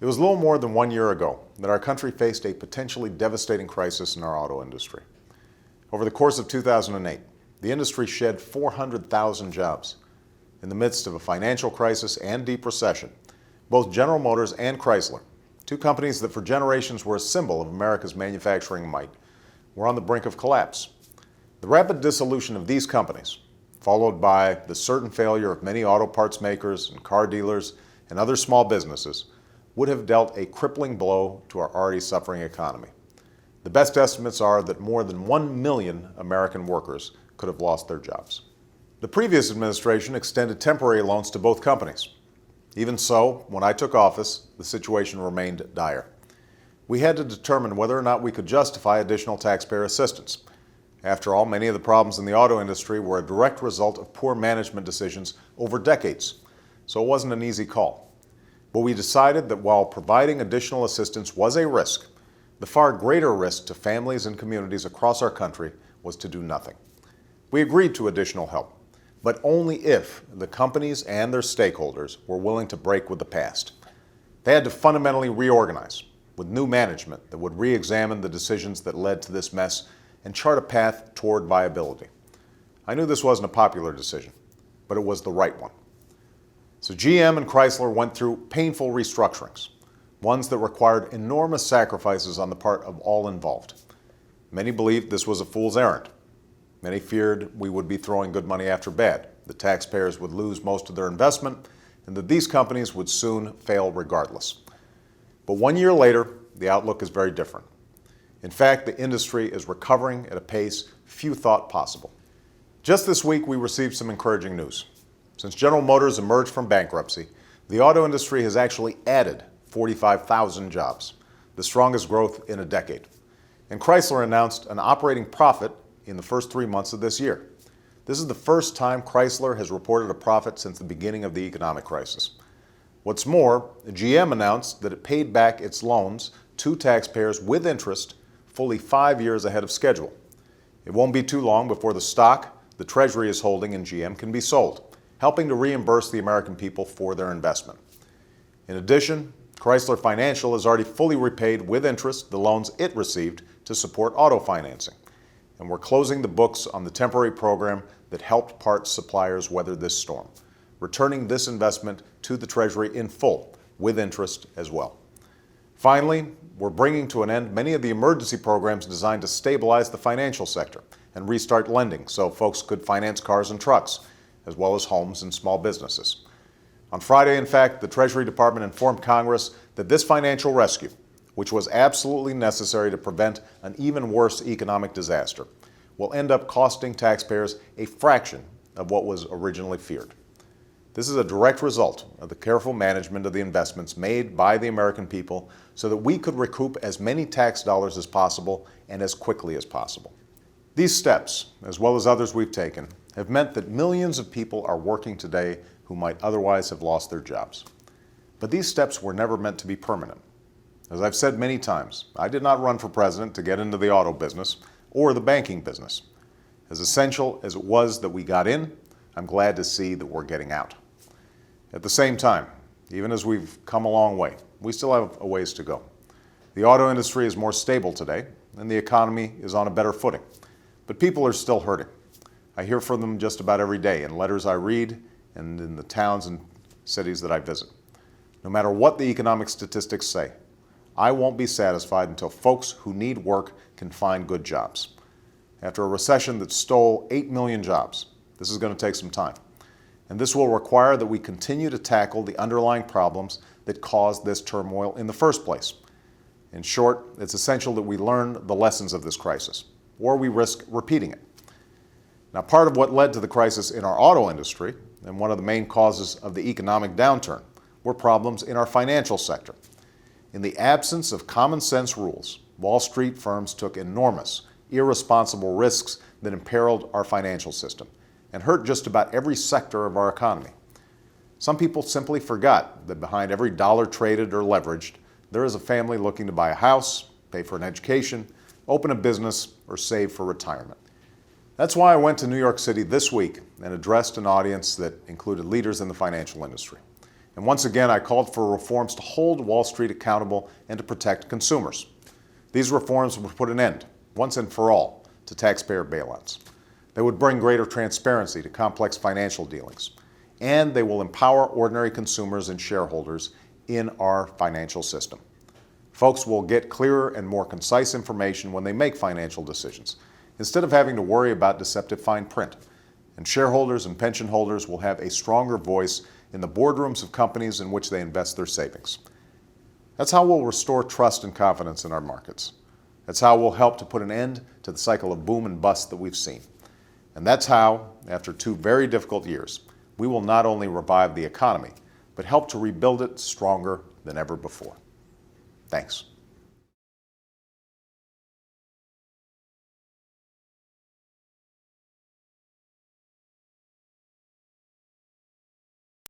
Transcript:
It was a little more than 1 year ago that our country faced a potentially devastating crisis in our auto industry. Over the course of 2008, the industry shed 400,000 jobs. In the midst of a financial crisis and deep recession, both General Motors and Chrysler, two companies that for generations were a symbol of America's manufacturing might, were on the brink of collapse. The rapid dissolution of these companies, followed by the certain failure of many auto parts makers and car dealers and other small businesses, would have dealt a crippling blow to our already suffering economy. The best estimates are that more than 1 million American workers could have lost their jobs. The previous administration extended temporary loans to both companies. Even so, when I took office, the situation remained dire. We had to determine whether or not we could justify additional taxpayer assistance. After all, many of the problems in the auto industry were a direct result of poor management decisions over decades, so it wasn't an easy call. But we decided that while providing additional assistance was a risk, the far greater risk to families and communities across our country was to do nothing. We agreed to additional help, but only if the companies and their stakeholders were willing to break with the past. They had to fundamentally reorganize with new management that would re-examine the decisions that led to this mess and chart a path toward viability. I knew this wasn't a popular decision, but it was the right one. So GM and Chrysler went through painful restructurings, ones that required enormous sacrifices on the part of all involved. Many believed this was a fool's errand. Many feared we would be throwing good money after bad, the taxpayers would lose most of their investment, and that these companies would soon fail regardless. But 1 year later, the outlook is very different. In fact, the industry is recovering at a pace few thought possible. Just this week, we received some encouraging news. Since General Motors emerged from bankruptcy, the auto industry has actually added 45,000 jobs, the strongest growth in a decade. And Chrysler announced an operating profit in the first 3 months of this year. This is the first time Chrysler has reported a profit since the beginning of the economic crisis. What's more, GM announced that it paid back its loans to taxpayers with interest fully 5 years ahead of schedule. It won't be too long before the stock the Treasury is holding in GM can be sold, helping to reimburse the American people for their investment. In addition, Chrysler Financial has already fully repaid with interest the loans it received to support auto financing. And we're closing the books on the temporary program that helped parts suppliers weather this storm, returning this investment to the Treasury in full, with interest as well. Finally, we're bringing to an end many of the emergency programs designed to stabilize the financial sector and restart lending so folks could finance cars and trucks, as well as homes and small businesses. On Friday, in fact, the Treasury Department informed Congress that this financial rescue, which was absolutely necessary to prevent an even worse economic disaster, will end up costing taxpayers a fraction of what was originally feared. This is a direct result of the careful management of the investments made by the American people so that we could recoup as many tax dollars as possible and as quickly as possible. These steps, as well as others we've taken, have meant that millions of people are working today who might otherwise have lost their jobs. But these steps were never meant to be permanent. As I've said many times, I did not run for president to get into the auto business or the banking business. As essential as it was that we got in, I'm glad to see that we're getting out. At the same time, even as we've come a long way, we still have a ways to go. The auto industry is more stable today, and the economy is on a better footing. But people are still hurting. I hear from them just about every day in letters I read and in the towns and cities that I visit. No matter what the economic statistics say, I won't be satisfied until folks who need work can find good jobs. After a recession that stole 8 million jobs, this is going to take some time. And this will require that we continue to tackle the underlying problems that caused this turmoil in the first place. In short, it's essential that we learn the lessons of this crisis, or we risk repeating it. Now, part of what led to the crisis in our auto industry, and one of the main causes of the economic downturn, were problems in our financial sector. In the absence of common sense rules, Wall Street firms took enormous, irresponsible risks that imperiled our financial system and hurt just about every sector of our economy. Some people simply forgot that behind every dollar traded or leveraged, there is a family looking to buy a house, pay for an education, open a business, or save for retirement. That's why I went to New York City this week and addressed an audience that included leaders in the financial industry. And once again, I called for reforms to hold Wall Street accountable and to protect consumers. These reforms would put an end, once and for all, to taxpayer bailouts. They would bring greater transparency to complex financial dealings, and they will empower ordinary consumers and shareholders in our financial system. Folks will get clearer and more concise information when they make financial decisions, instead of having to worry about deceptive fine print. And shareholders and pension holders will have a stronger voice in the boardrooms of companies in which they invest their savings. That's how we'll restore trust and confidence in our markets. That's how we'll help to put an end to the cycle of boom and bust that we've seen. And that's how, after 2 very difficult years, we will not only revive the economy, but help to rebuild it stronger than ever before. Thanks.